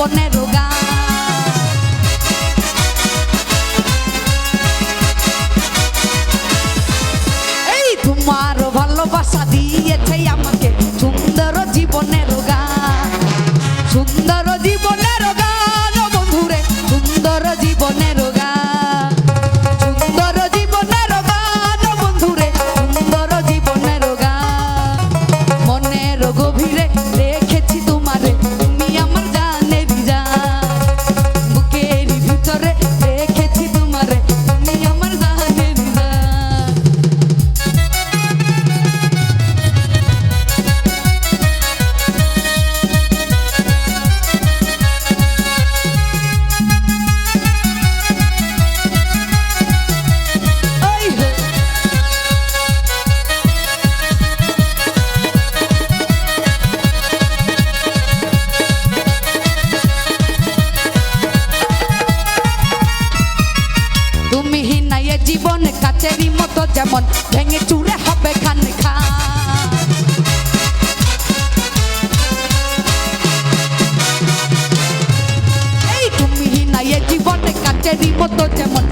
জীবনের গান। এই তোমার ভালোবাসা দিয়েছে আমাকে সুন্দর জীবনের গান, সুন্দর জীবনের গান বন্ধুরে, সুন্দর জীবনের গান, সুন্দর জীবনের গান বন্ধুরে, সুন্দর জীবনের গান। মনের গভীরে রেখেছি তোমারে, তুমি আমার জানের জান, বুকের ভিতরে রেখেছি তোমারে, তুমি আমার জানের জান। তুমি নাই এ জীবন কাচেরি মতো যেমন ভেঙে চুরে হবে খান খান। এই তুমি নাই এ জীবন কাচেরি মতো যেমন